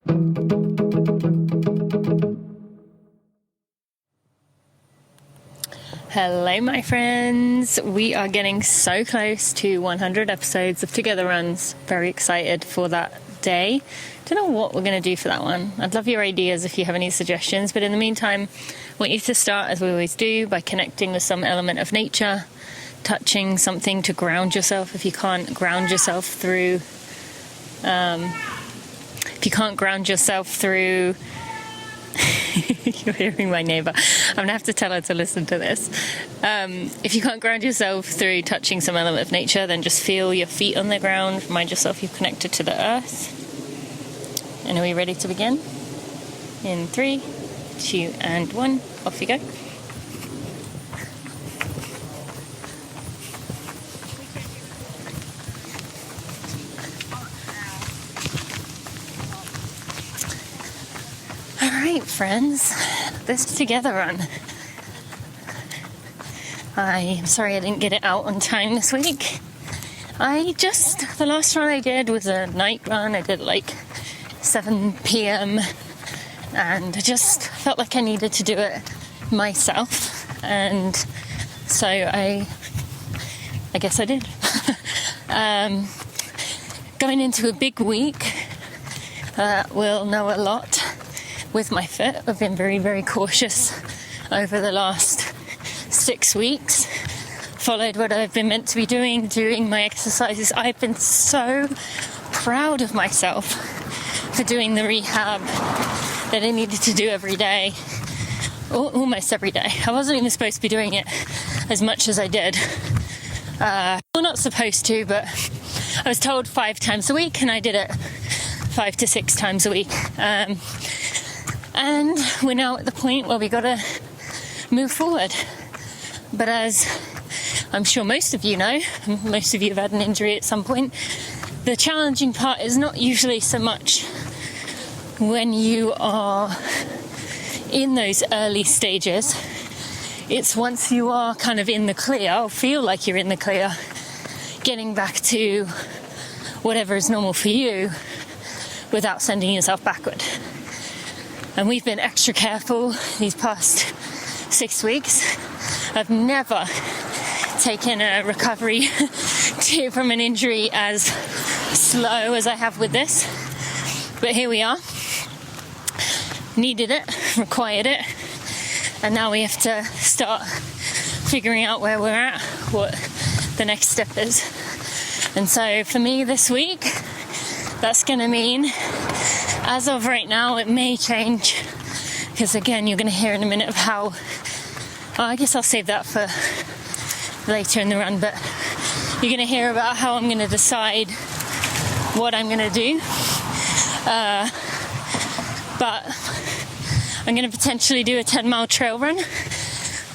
Hello my friends, we are getting so close to 100 episodes of Together Runs. Very excited for that day. Don't know what we're going to do for that one. I'd love your ideas if you have any suggestions, but in the meantime I want you to start, as we always do, by connecting with some element of nature, touching something to ground yourself. If you can't ground yourself through you're hearing my neighbour. I'm going to have to tell her to listen to this. If you can't ground yourself through touching some element of nature, then just feel your feet on the ground. Remind yourself you're connected to the earth. And are we ready to begin? In 3, 2, and 1. Off you go. Alright friends, this Together Run. I'm sorry I didn't get it out on time this week. The last run I did was a night run. I did like 7 p.m. and I just felt like I needed to do it myself, and so I guess I did. Going into a big week, we'll know a lot with my foot. I've been very, very cautious over the last 6 weeks. Followed what I've been meant to be doing my exercises. I've been so proud of myself for doing the rehab that I needed to do every day, almost every day. I wasn't even supposed to be doing it as much as I did. Well, not supposed to, but I was told 5 times a week, and I did it 5 to 6 times a week. And we're now at the point where we got to move forward. But as I'm sure most of you know, most of you have had an injury at some point, the challenging part is not usually so much when you are in those early stages. It's once you are kind of in the clear, or feel like you're in the clear, getting back to whatever is normal for you without sending yourself backward. And we've been extra careful these past 6 weeks. I've never taken a recovery from an injury as slow as I have with this. But here we are. Needed it, required it. And now we have to start figuring out where we're at, what the next step is. And so for me this week, that's going to mean, as of right now, it may change, because again, you're going to hear in a minute of how, I guess I'll save that for later in the run, but you're going to hear about how I'm going to decide what I'm going to do. But I'm going to potentially do a 10-mile trail run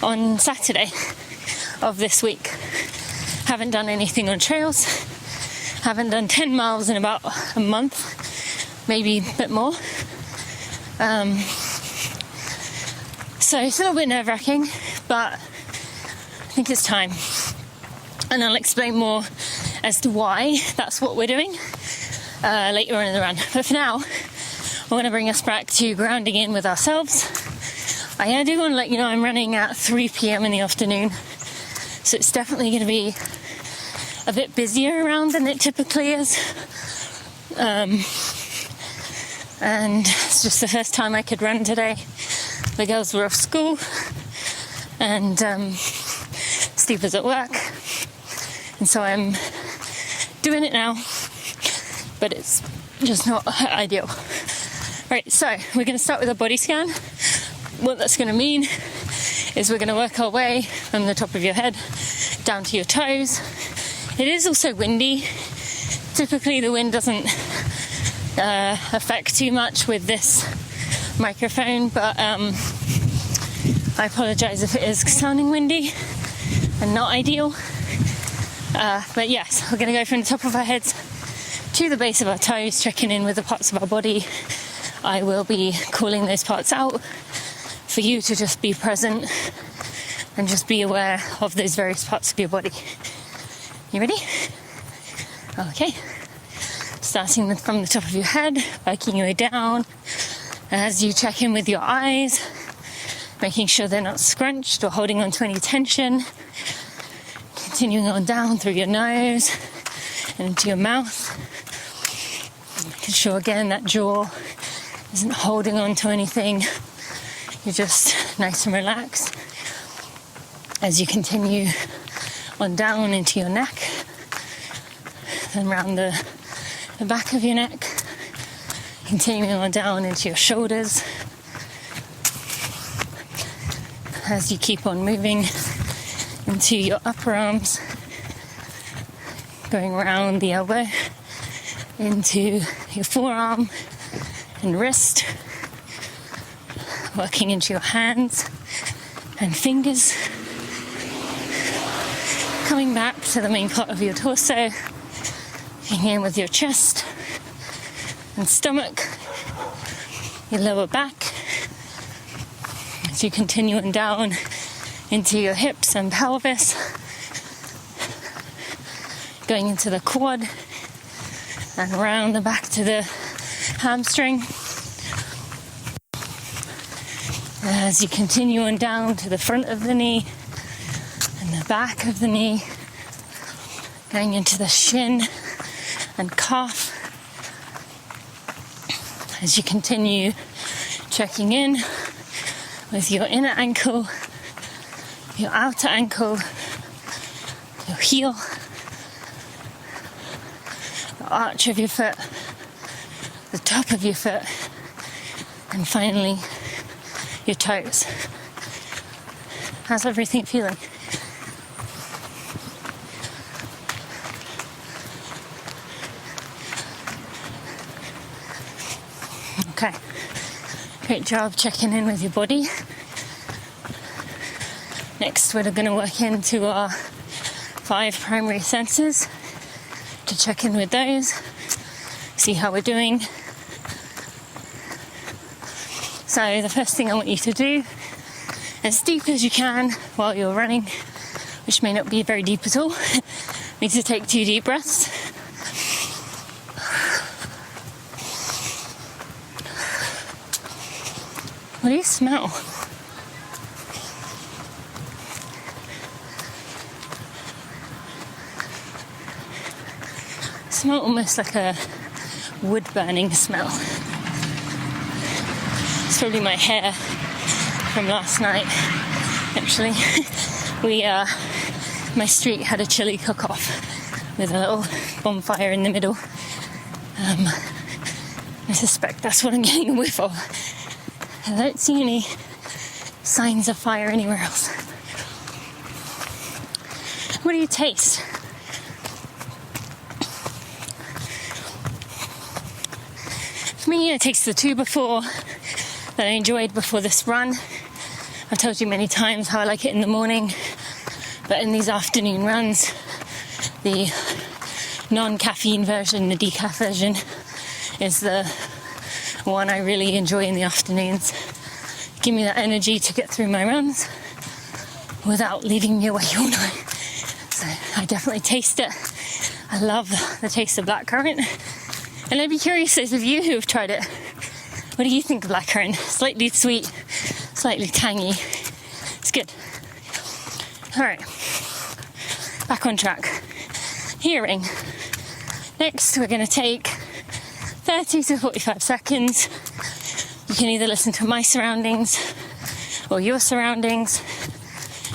on Saturday of this week. Haven't done anything on trails. Haven't done 10 miles in about a month, maybe a bit more. So it's a little bit nerve-wracking, but I think it's time. And I'll explain more as to why that's what we're doing later on in the run. But for now, I want to bring us back to grounding in with ourselves. I do want to let you know I'm running at 3 p.m. in the afternoon, so it's definitely going to be a bit busier around than it typically is. And it's just the first time I could run today. The girls were off school, and Steve was at work, and so I'm doing it now, but it's just not ideal. Right, so we're going to start with a body scan. What that's going to mean is we're going to work our way from the top of your head down to your toes. It is also windy. Typically the wind doesn't affect too much with this microphone, but I apologise if it is sounding windy and not ideal. But yes, we're going to go from the top of our heads to the base of our toes, checking in with the parts of our body. I will be calling those parts out for you to just be present and just be aware of those various parts of your body. You ready? Okay. starting from the top of your head, working your way down. As you check in with your eyes, making sure they're not scrunched or holding on to any tension. Continuing on down through your nose and into your mouth. Making sure again that jaw isn't holding on to anything. You're just nice and relaxed. As you continue on down into your neck, then round the back of your neck, continuing on down into your shoulders. As you keep on moving into your upper arms, going around the elbow into your forearm and wrist, working into your hands and fingers, coming back to the main part of your torso, checking in with your chest and stomach, your lower back, as you continue on down into your hips and pelvis, going into the quad and around the back to the hamstring. As you continue on down to the front of the knee and the back of the knee, going into the shin and calf. As you continue checking in with your inner ankle, your outer ankle, your heel, the arch of your foot, the top of your foot, and finally your toes. How's everything feeling? Okay, great job checking in with your body. Next, we're going to work into our 5 primary senses to check in with those, see how we're doing. So the first thing I want you to do, as deep as you can while you're running, which may not be very deep at all, need to take 2 deep breaths. What do you smell? It smells almost like a wood burning smell. It's probably my hair from last night. Actually, my street had a chili cook-off with a little bonfire in the middle. I suspect that's what I'm getting a whiff of. I don't see any signs of fire anywhere else. What do you taste? For me, I tasted the 2 before that I enjoyed before this run. I've told you many times how I like it in the morning, but in these afternoon runs, the non-caffeine version, the decaf version, is the one I really enjoy in the afternoons. Give me that energy to get through my runs without leaving me awake all night. So I definitely taste it. I love the taste of blackcurrant. And I'd be curious, those of you who have tried it, what do you think of blackcurrant? Slightly sweet, slightly tangy. It's good. All right, back on track. Hearing. Next, we're going to take 30 to 45 seconds. You can either listen to my surroundings or your surroundings,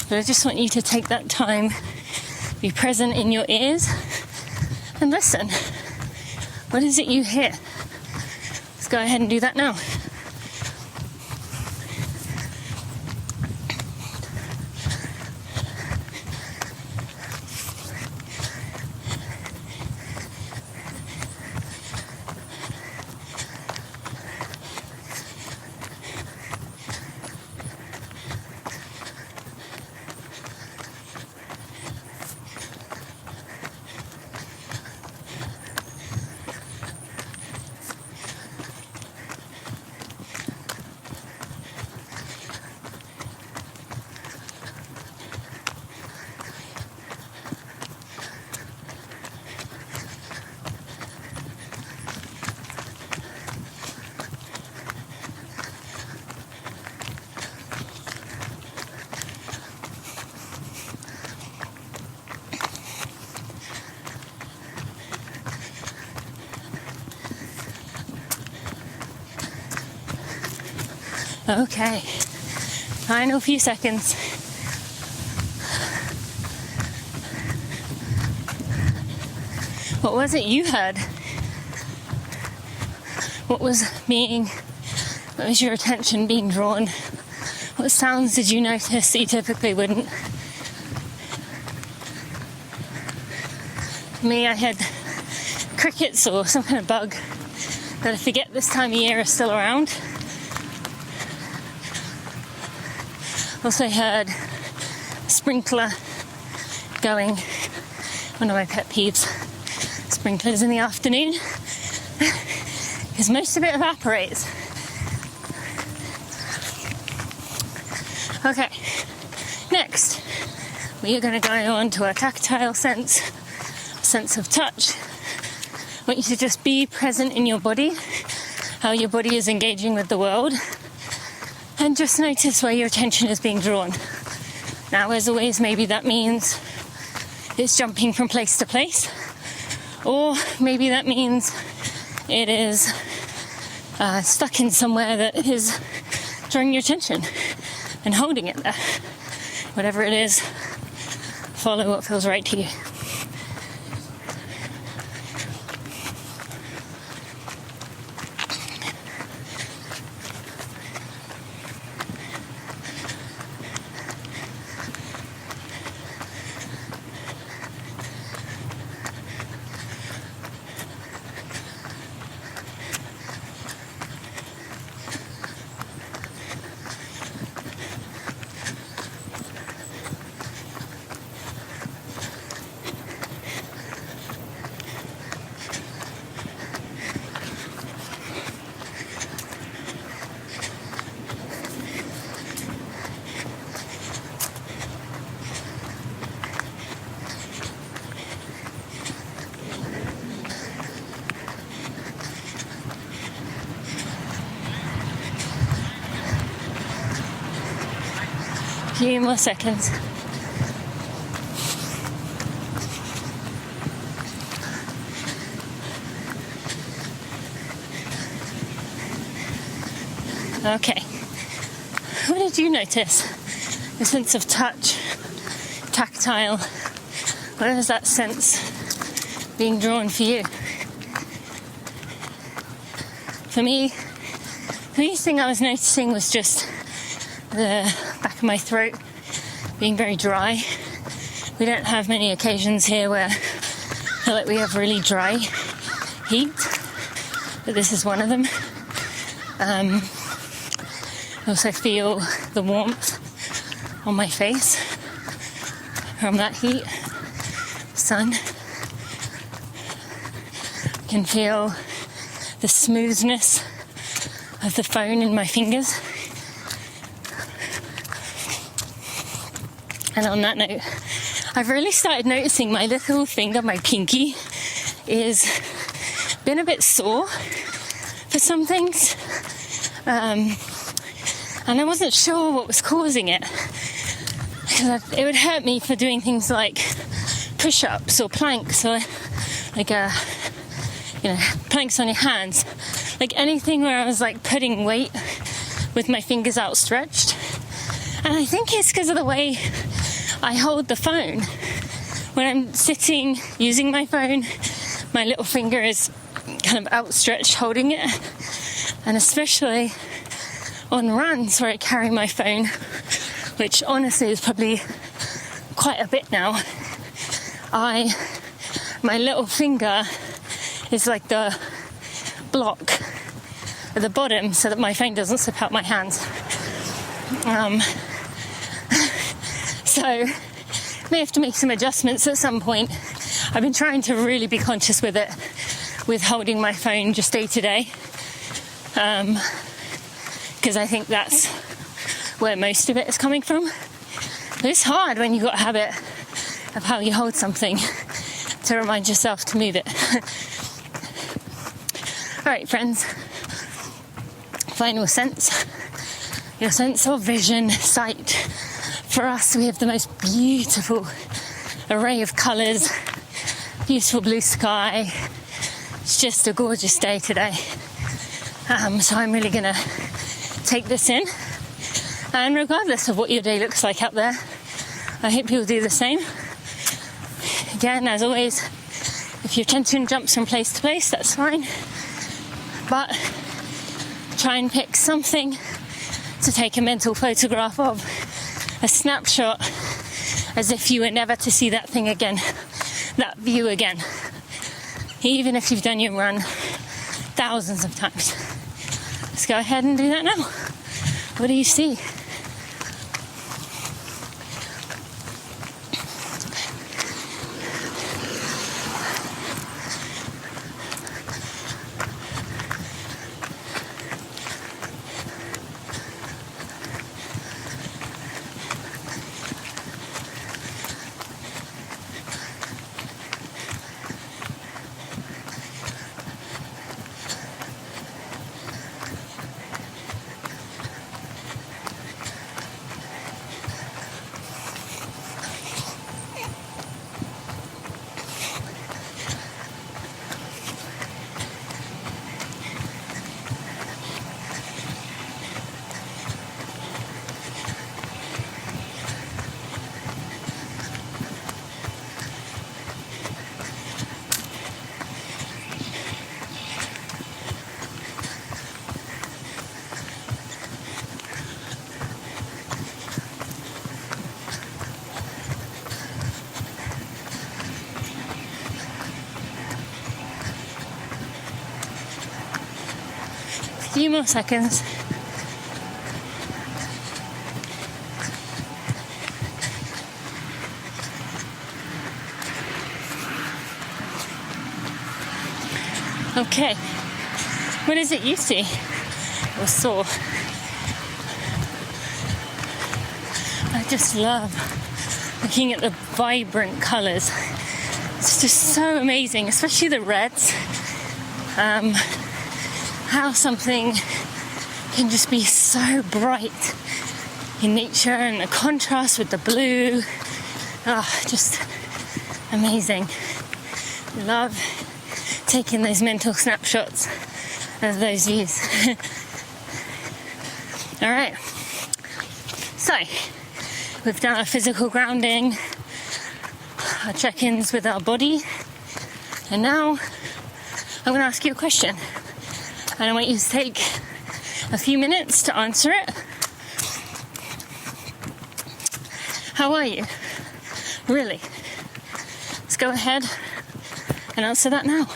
but I just want you to take that time, be present in your ears, and listen. What is it you hear? Let's go ahead and do that now. Okay, final few seconds. What was it you heard? What was your attention being drawn? What sounds did you notice that you typically wouldn't? For me, I had crickets or some kind of bug that I forget this time of year are still around. Also heard a sprinkler going, one of my pet peeves, sprinklers in the afternoon, because most of it evaporates. Okay, next we are going to go on to a tactile sense of touch. I want you to just be present in your body, how your body is engaging with the world, and just notice where your attention is being drawn. Now, as always, maybe that means it's jumping from place to place, or maybe that means it is stuck in somewhere that is drawing your attention and holding it there. Whatever it is, follow what feels right to you. Few more seconds. Okay. What did you notice? The sense of touch, tactile. What is that sense being drawn for you? For me, the biggest thing I was noticing was just the back of my throat being very dry. We don't have many occasions here where I feel like we have really dry heat, but this is one of them. I also feel the warmth on my face from that heat, sun. I can feel the smoothness of the phone in my fingers. And on that note, I've really started noticing my little finger, my pinky, is been a bit sore for some things. And I wasn't sure what was causing it. Because it would hurt me for doing things like push-ups or planks or planks on your hands. Like anything where I was like putting weight with my fingers outstretched. And I think it's because of the way I hold the phone. When I'm sitting using my phone, my little finger is kind of outstretched holding it. And especially on runs where I carry my phone, which honestly is probably quite a bit now, my little finger is like the block at the bottom so that my phone doesn't slip out my hands. So may have to make some adjustments at some point. I've been trying to really be conscious with it, with holding my phone just day to day, because I think that's where most of it is coming from. But it's hard when you've got a habit of how you hold something to remind yourself to move it. All right, friends. Final sense. Your sense of vision, sight. For us, we have the most beautiful array of colours, beautiful blue sky. It's just a gorgeous day today. So I'm really going to take this in. And regardless of what your day looks like out there, I hope you'll do the same. Again, as always, if your attention jumps from place to place, that's fine. But try and pick something to take a mental photograph of, a snapshot, as if you were never to see that thing again, that view again. Even if you've done your run thousands of times. Let's go ahead and do that now. What do you see? Few more seconds. Okay, what is it you see or saw? I just love looking at the vibrant colours. It's just so amazing, especially the reds. How something can just be so bright in nature, and the contrast with the blue. Just amazing. Love taking those mental snapshots of those views. All right. So, we've done our physical grounding, our check-ins with our body, and now I'm going to ask you a question. And I want you to take a few minutes to answer it. How are you? Really? Let's go ahead and answer that now.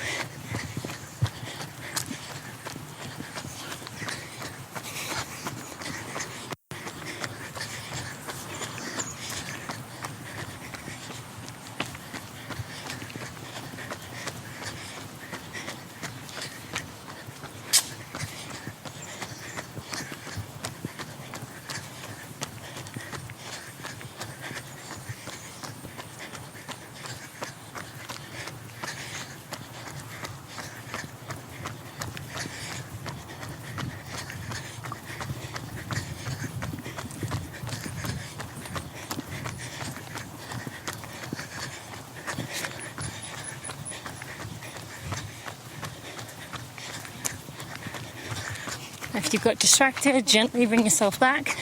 If you got distracted, gently bring yourself back.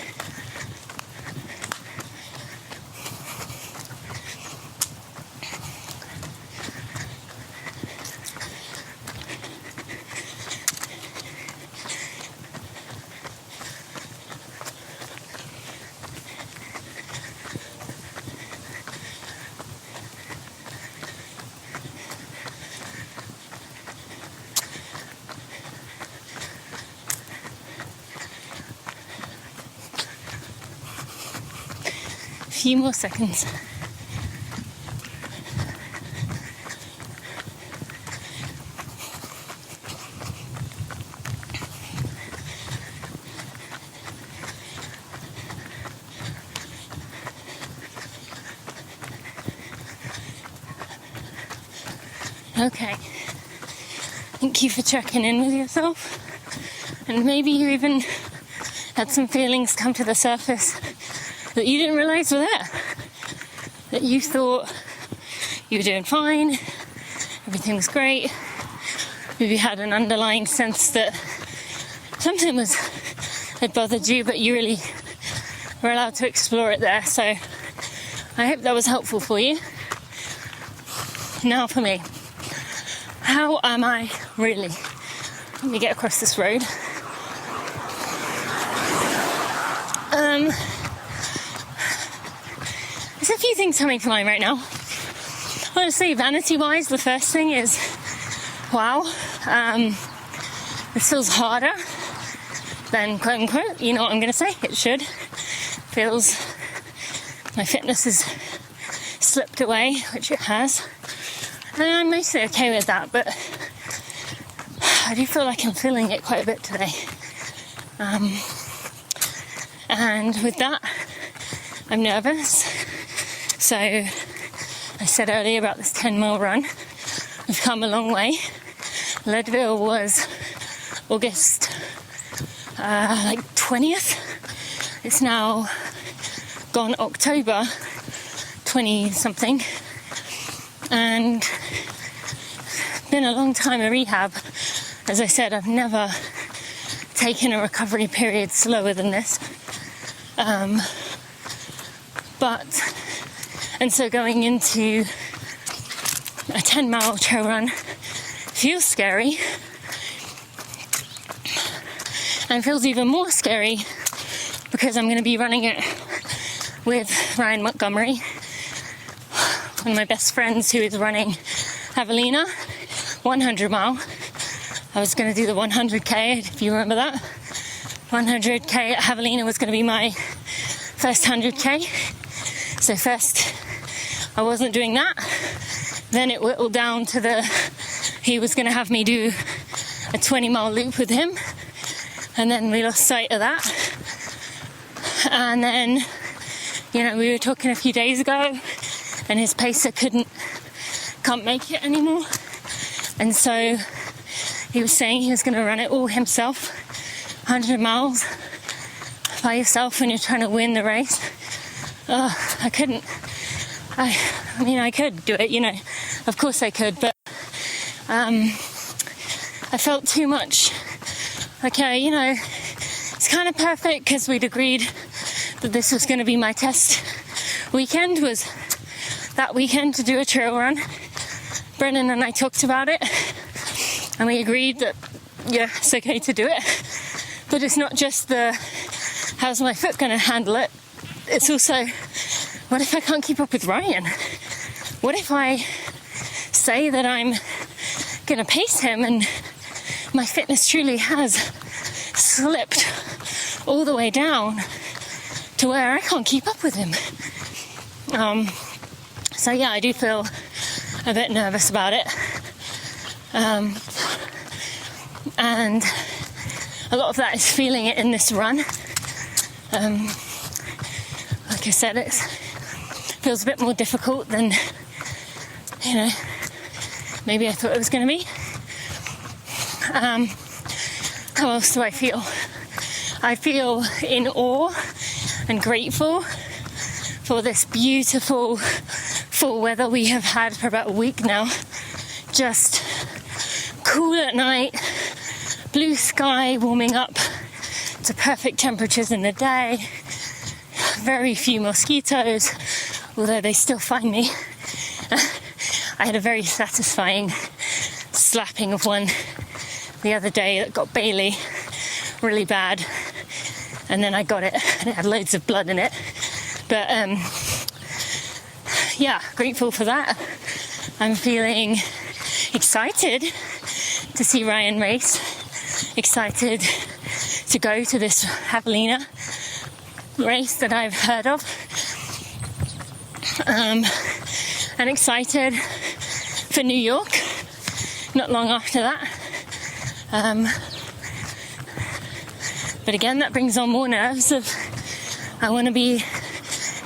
Few more seconds. Okay. Thank you for checking in with yourself. And maybe you even had some feelings come to the surface that you didn't realise were there. That you thought you were doing fine, everything was great. Maybe you had an underlying sense that something was it bothered you, but you really were allowed to explore it there. So I hope that was helpful for you. Now for me, how am I really? Let me get across this road. There's a few things coming to mind right now. Honestly, vanity-wise, the first thing is, wow, this feels harder than quote-unquote, you know what I'm going to say, it should. Feels, my fitness has slipped away, which it has. And I'm mostly okay with that, but I do feel like I'm feeling it quite a bit today. And with that, I'm nervous. So I said earlier about this 10-mile run. We've come a long way. Leadville was August 20th. It's now gone October 20-something. And been a long time of rehab. As I said, I've never taken a recovery period slower than this. And so going into a 10-mile trail run feels scary, and feels even more scary because I'm going to be running it with Ryan Montgomery, one of my best friends who is running Javelina 100 mile. I was going to do the 100k, if you remember that. 100k at Javelina was going to be my first 100k. So first I wasn't doing that. Then it whittled down to he was going to have me do a 20-mile loop with him. And then we lost sight of that. And then, we were talking a few days ago, and his pacer can't make it anymore. And so he was saying he was going to run it all himself, 100 miles by yourself when you're trying to win the race. I couldn't. I could do it, of course I could, but I felt too much. Okay, it's kind of perfect because we'd agreed that this was going to be my test weekend, was that weekend to do a trail run. Brennan and I talked about it, and we agreed that, yeah, it's okay to do it. But it's not just how's my foot going to handle it? It's also, what if I can't keep up with Ryan? What if I say that I'm going to pace him and my fitness truly has slipped all the way down to where I can't keep up with him? So yeah, I do feel a bit nervous about it. And a lot of that is feeling it in this run. Like I said, it feels a bit more difficult than, maybe I thought it was going to be. How else do I feel? I feel in awe and grateful for this beautiful fall weather we have had for about a week now. Just cool at night, blue sky warming up to perfect temperatures in the day, very few mosquitoes, although they still find me. I had a very satisfying slapping of one the other day that got Bailey really bad, and then I got it and it had loads of blood in it. But yeah, grateful for that. I'm feeling excited to see Ryan race, excited to go to this Javelina race that I've heard of, and excited for New York not long after that. But again, that brings on more nerves of I want to be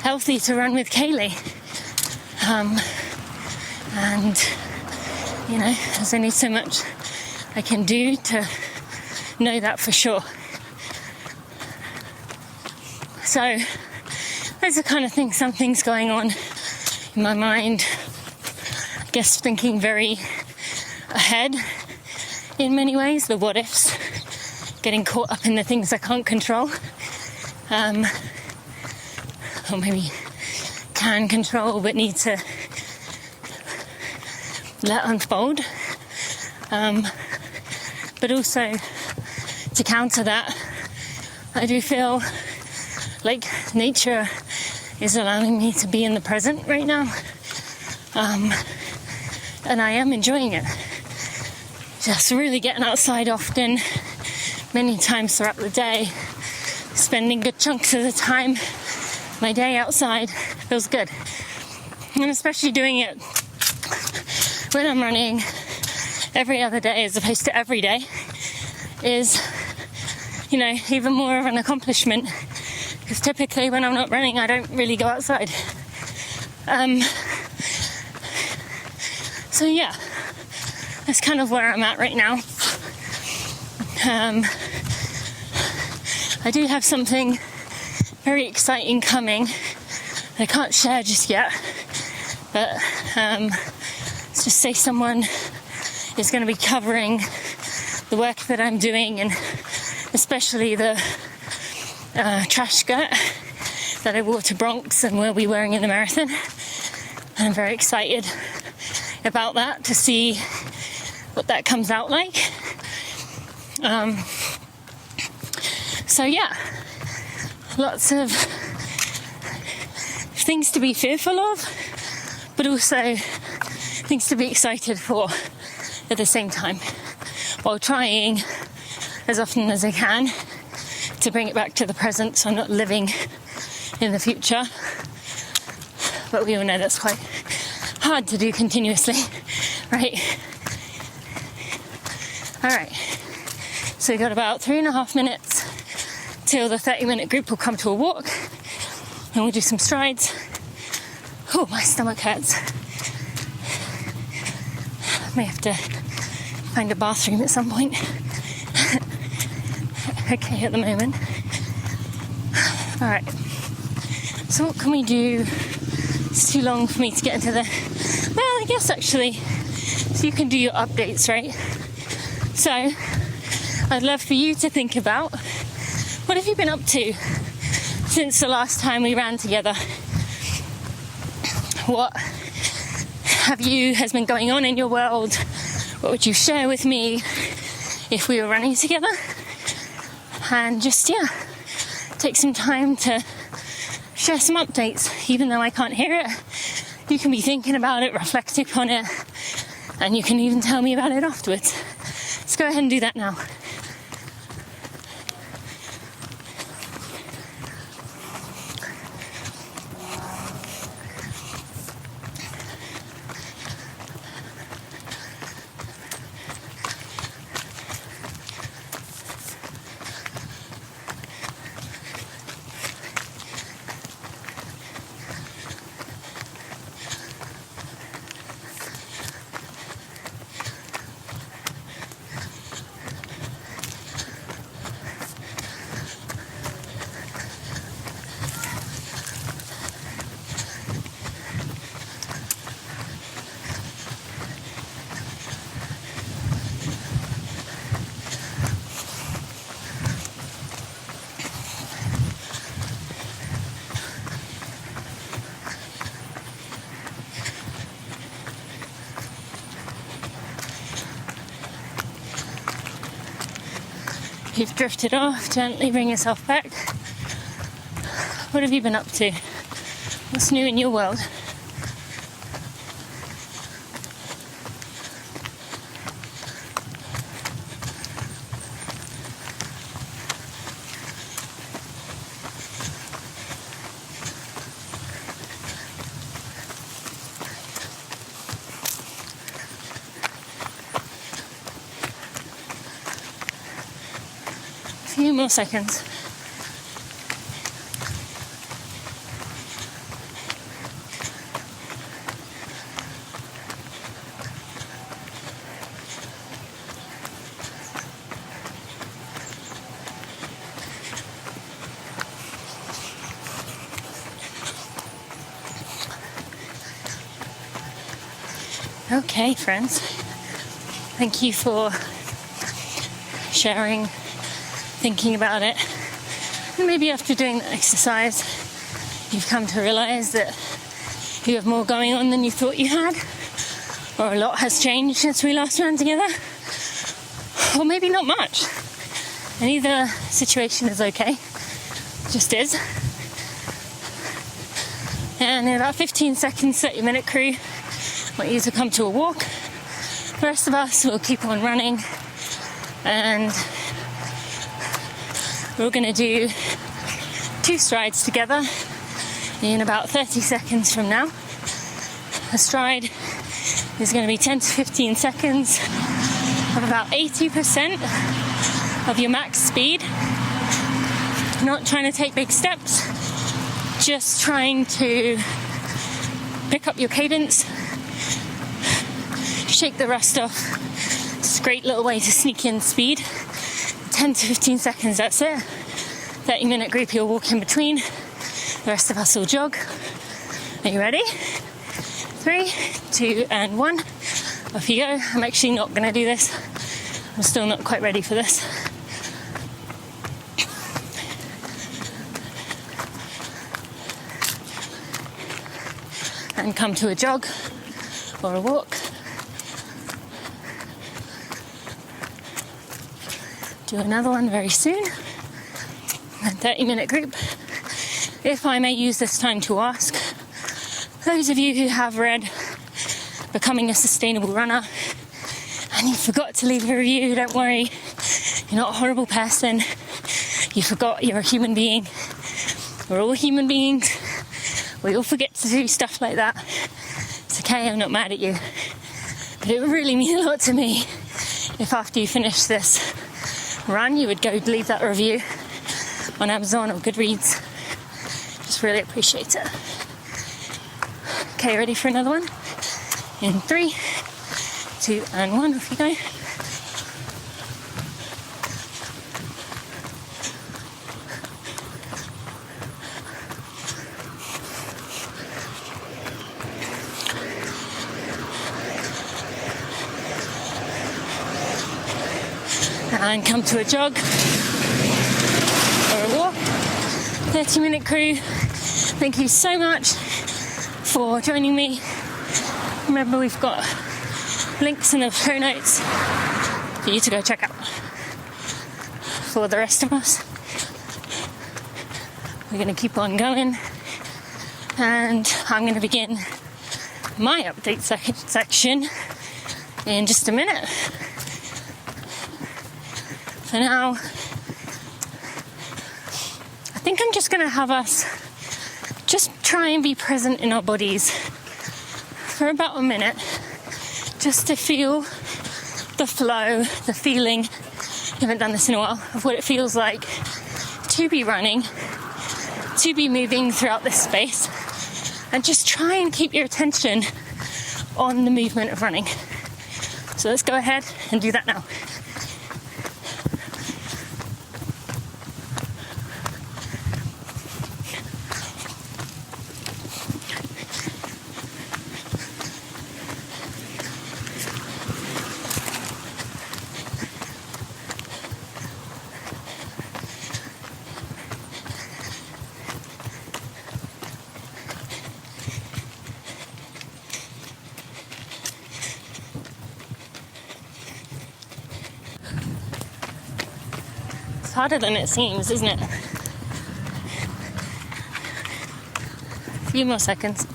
healthy to run with Kaylee. And, there's only so much I can do to know that for sure. So, those are kind of things, some things going on in my mind. I guess thinking very ahead in many ways, the what ifs getting caught up in the things I can't control, or maybe can control but need to let unfold. But also, to counter that, I do feel like nature is allowing me to be in the present right now, and I am enjoying it. Just really getting outside often, many times throughout the day, spending good chunks of the time, my day outside feels good. And especially doing it when I'm running every other day as opposed to every day is, even more of an accomplishment, because typically when I'm not running I don't really go outside. So yeah, that's kind of where I'm at right now. I do have something very exciting coming that I can't share just yet, but let's just say someone is going to be covering the work that I'm doing, and especially the trash skirt that I wore to Bronx and will be wearing in the marathon. And I'm very excited about that, to see what that comes out like. So yeah, lots of things to be fearful of, but also things to be excited for at the same time, while trying as often as I can to bring it back to the present, so I'm not living in the future. But we all know that's quite hard to do continuously, right? Alright, so we've got about 3.5 minutes till the 30-minute group will come to a walk, and we'll do some strides. Oh, my stomach hurts. May have to find a bathroom at some point. Okay, at the moment. Alright, so what can we do? It's too long for me to get into the... Well, I guess actually, so you can do your updates, right? So, I'd love for you to think about, what have you been up to since the last time we ran together? What has been going on in your world? What would you share with me if we were running together? And just, take some time to share some updates. Even though I can't hear it, you can be thinking about it, reflecting on it, and you can even tell me about it afterwards. Let's go ahead and do that now. You've drifted off, gently bring yourself back. What have you been up to? What's new in your world? A few more seconds. Okay, friends. Thank you for sharing thinking about it. And maybe after doing the exercise, you've come to realise that you have more going on than you thought you had, or a lot has changed since we last ran together, or maybe not much. And either situation is okay, it just is. And in about 15 seconds, 30-minute crew, I want you to come to a walk. The rest of us will keep on running, and we're going to do 2 strides together in about 30 seconds from now. A stride is going to be 10 to 15 seconds of about 80% of your max speed. Not trying to take big steps, just trying to pick up your cadence, shake the rust off. It's a great little way to sneak in speed. 10 to 15 seconds, that's it. 30-minute group, you'll walk in between. The rest of us will jog. Are you ready? 3, 2, and 1. Off you go. I'm actually not going to do this. I'm still not quite ready for this. And come to a jog or a walk. Do another one very soon. A 30-minute group. If I may use this time to ask, those of you who have read Becoming a Sustainable Runner and you forgot to leave a review, don't worry. You're not a horrible person. You forgot you're a human being. We're all human beings. We all forget to do stuff like that. It's okay, I'm not mad at you. But it would really mean a lot to me if after you finish this run, you would go leave that review on Amazon or Goodreads. Just really appreciate it. Okay, ready for another one? In 3, 2, and 1, off you go. And come to a jog or a walk. 30-minute crew, thank you so much for joining me. Remember, we've got links in the show notes for you to go check out. For the rest of us, we're going to keep on going, and I'm going to begin my update section in just a minute. For now, I think I'm just going to have us just try and be present in our bodies for about a minute, just to feel the flow, the feeling, I haven't done this in a while, of what it feels like to be running, to be moving throughout this space, and just try and keep your attention on the movement of running. So let's go ahead and do that now. Harder than it seems, isn't it? A few more seconds.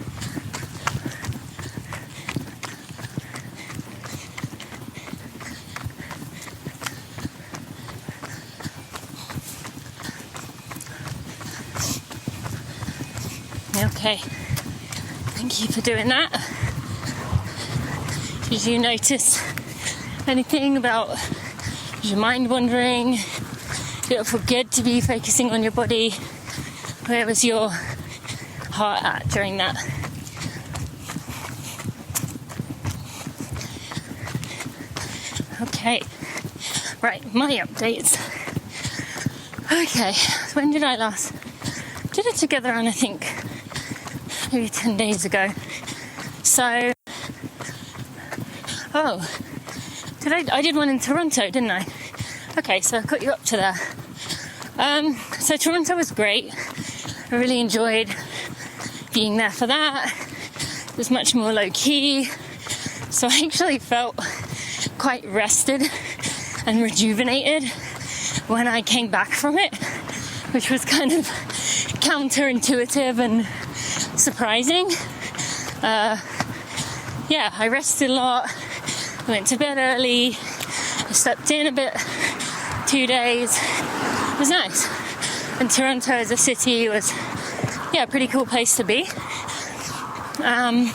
Okay, thank you for doing that. Did you notice anything about your mind wandering? Did it feel good to be focusing on your body? Where was your heart at during that? Okay, right, my updates. Okay, when did I last? Did it together on, I think, maybe 10 days ago. So, I did one in Toronto, didn't I? Okay, so I got you up to there. So Toronto was great. I really enjoyed being there for that. It was much more low-key. So I actually felt quite rested and rejuvenated when I came back from it, which was kind of counterintuitive and surprising. I rested a lot. I went to bed early. I slept in a bit, 2 days. It was nice. And Toronto as a city was, a pretty cool place to be. And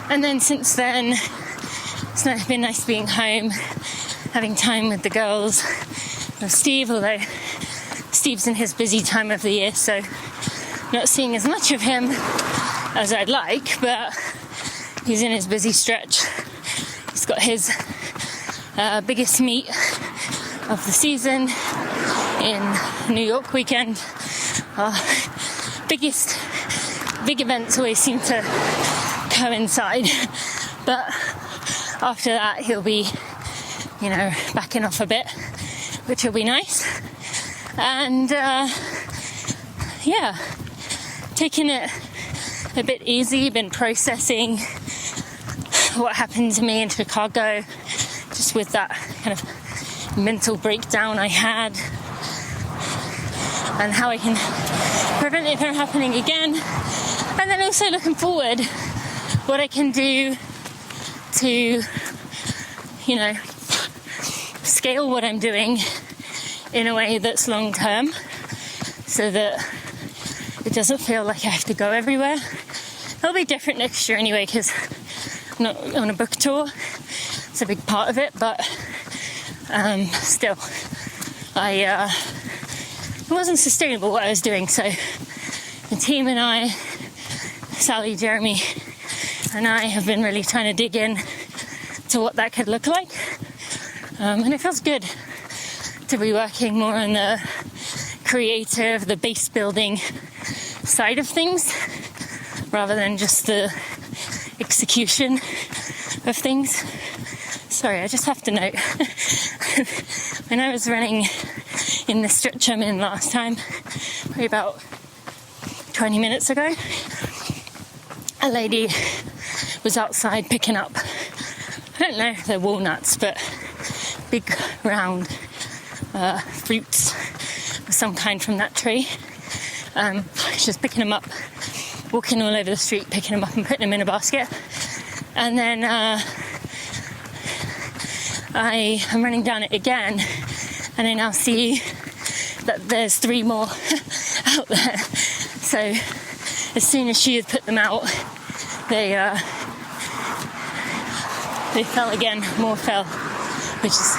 then since then, it's been nice being home, having time with the girls, with Steve, although Steve's in his busy time of the year, so not seeing as much of him as I'd like, but he's in his busy stretch. He's got his biggest meet of the season in New York weekend. Big events always seem to coincide, but after that he'll be, backing off a bit, which will be nice. And taking it a bit easy, been processing what happened to me in Chicago, just with that kind of mental breakdown I had, and how I can prevent it from happening again. And then also looking forward, what I can do to, scale what I'm doing in a way that's long term, so that it doesn't feel like I have to go everywhere. It'll be different next year anyway, because I'm not on a book tour. It's a big part of it, but still, it wasn't sustainable what I was doing. So the team and I, Sally, Jeremy, and I have been really trying to dig in to what that could look like. And it feels good to be working more on the creative, the base building side of things, rather than just the execution of things. Sorry, I just have to note, when I was running in the stretch I'm in last time, probably about 20 minutes ago, a lady was outside picking up, I don't know if they're walnuts, but big round fruits of some kind from that tree. She was picking them up, walking all over the street, picking them up and putting them in a basket. And then I am running down it again, and I now see that there's 3 more out there. So as soon as she had put them out, they fell again, more fell, which is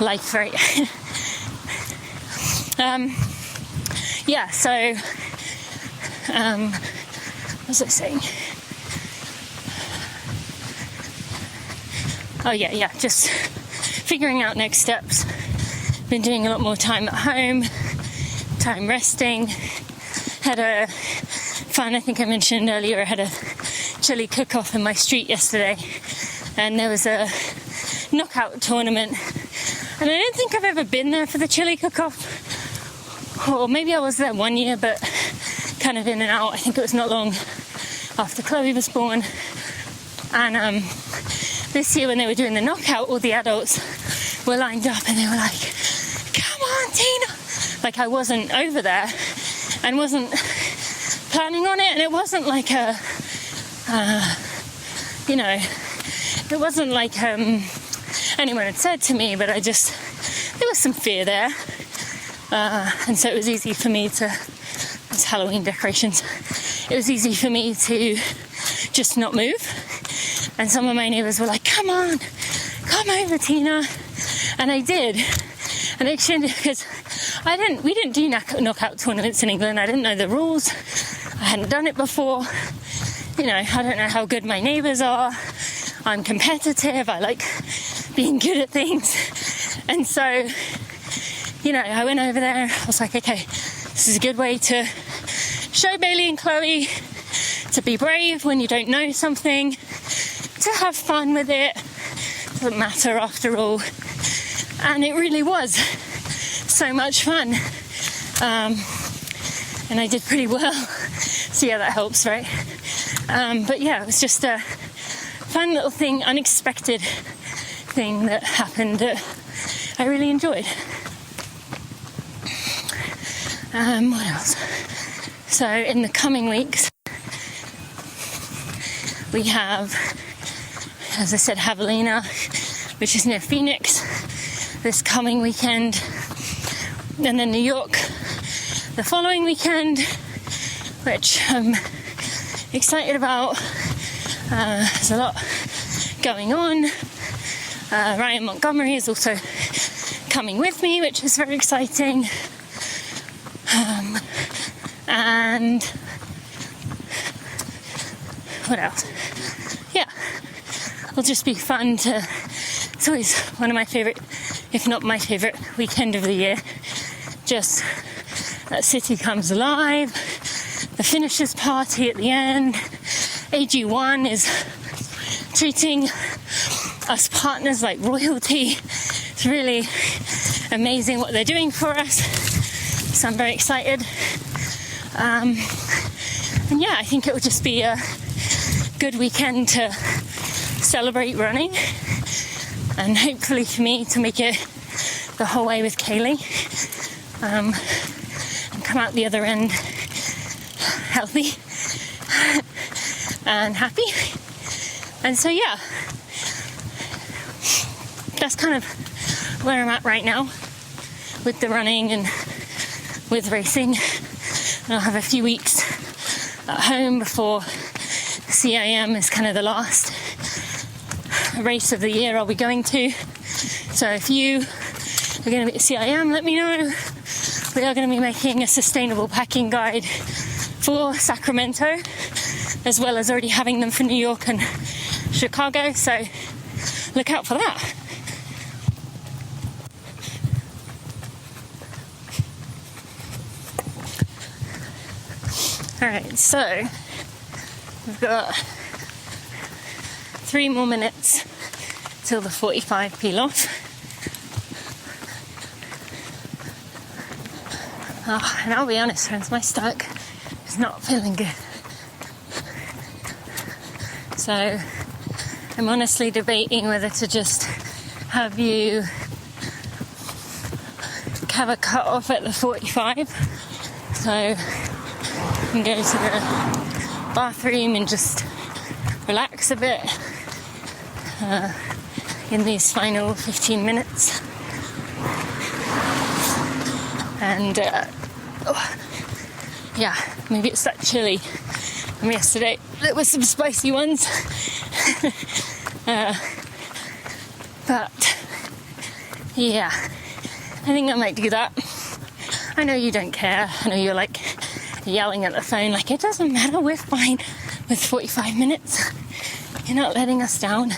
life, right? So what was I saying? Just figuring out next steps. Been doing a lot more time at home, time resting. Had a fun, I think I mentioned earlier, I had a chili cook-off in my street yesterday, and there was a knockout tournament, and I don't think I've ever been there for the chili cook-off, or maybe I was there one year, but kind of in and out. I think it was not long after Chloe was born, and this year when they were doing the knockout, all the adults were lined up and they were like, "Come on, Tina!" Like I wasn't over there and wasn't planning on it, and it wasn't like it wasn't like anyone had said to me, but there was some fear there, and so it was easy for me to, it's Halloween decorations, it was easy for me to just not move. And some of my neighbours were like, "Come on, come over, Tina," and I did. And actually, because we didn't do knockout tournaments in England, I didn't know the rules, I hadn't done it before, I don't know how good my neighbours are, I'm competitive, I like being good at things, and so, I went over there, I was like, okay, this is a good way to show Bailey and Chloe to be brave when you don't know something, to have fun with it, doesn't matter after all. And it really was so much fun. And I did pretty well. So yeah, that helps, right? But yeah, it was just a fun little thing, unexpected thing that happened that I really enjoyed. What else? So in the coming weeks, we have, as I said, Javelina, which is near Phoenix, this coming weekend, and then New York the following weekend, which I'm excited about. There's a lot going on. Ryan Montgomery is also coming with me, which is very exciting. And what else? Yeah, it'll just be fun to. It's always one of my favorite, if not my favorite, weekend of the year. Just that city comes alive. The finishers party at the end. AG1 is treating us partners like royalty. It's really amazing what they're doing for us. So I'm very excited. And yeah, I think it will just be a good weekend to celebrate running, and hopefully for me to make it the whole way with Kaylee, and come out the other end healthy and happy. And so yeah, that's kind of where I'm at right now with the running and with racing. And I'll have a few weeks at home before CIM is kind of the last race of the year I'll be going to. So if you are going to be at CIM, let me know. We are going to be making a sustainable packing guide for Sacramento, as well as already having them for New York and Chicago, so look out for that. Alright, so we've got 3 more minutes till the 45 peel off. Oh, and I'll be honest, friends, my stomach is not feeling good. So I'm honestly debating whether to just have you have a cut off at the 45. So I can go to the bathroom and just relax a bit in these final 15 minutes. And yeah, maybe it's that chili from yesterday. There were some spicy ones. But yeah, I think I might do that. I know you don't care. I know you're like yelling at the phone like, it doesn't matter, we're fine with 45 minutes. You're not letting us down.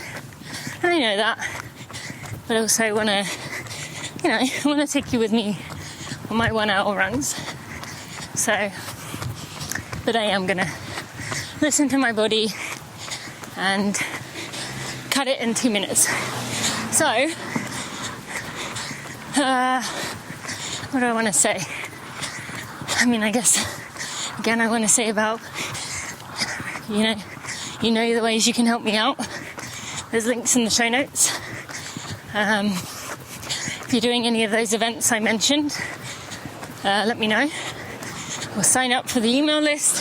And I know that. But I also want to, I want to take you with me on my 1 hour runs. So, but I am going to listen to my body and cut it in 2 minutes. So, what do I want to say? I mean, I guess, again, I want to say about, you know the ways you can help me out. There's links in the show notes. If you're doing any of those events I mentioned, let me know. Or sign up for the email list,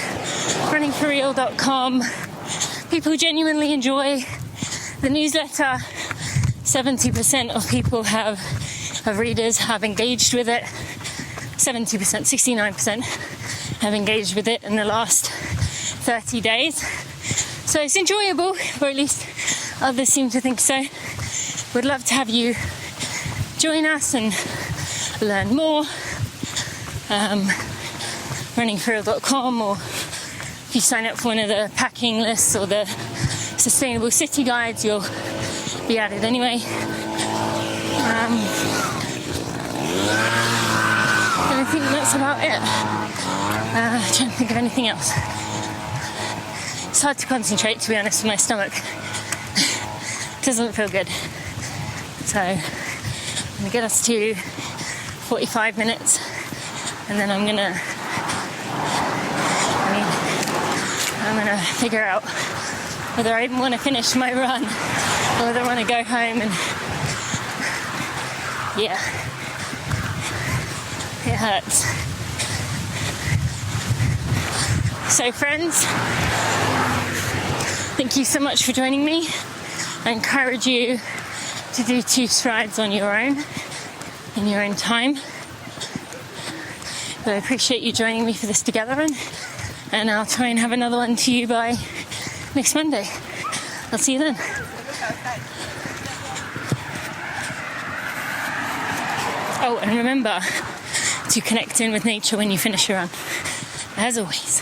runningforreal.com. People genuinely enjoy the newsletter. 70% of people of readers have engaged with it. 70%, 69% have engaged with it in the last 30 days. So it's enjoyable, or at least others seem to think so. Would love to have you join us and learn more. Runningforreal.com, or if you sign up for one of the packing lists or the sustainable city guides, you'll be added anyway. And I think that's about it. Trying to think of anything else. It's hard to concentrate, to be honest, with my stomach. It doesn't feel good. So going to get us to 45 minutes, and then I'm gonna figure out whether I even want to finish my run or whether I want to go home. And yeah, it hurts. So friends, thank you so much for joining me. I encourage you to do 2 strides on your own, in your own time. But I appreciate you joining me for this together, and I'll try and have another one to you by next Monday. I'll see you then. Oh, and remember to connect in with nature when you finish your run, as always.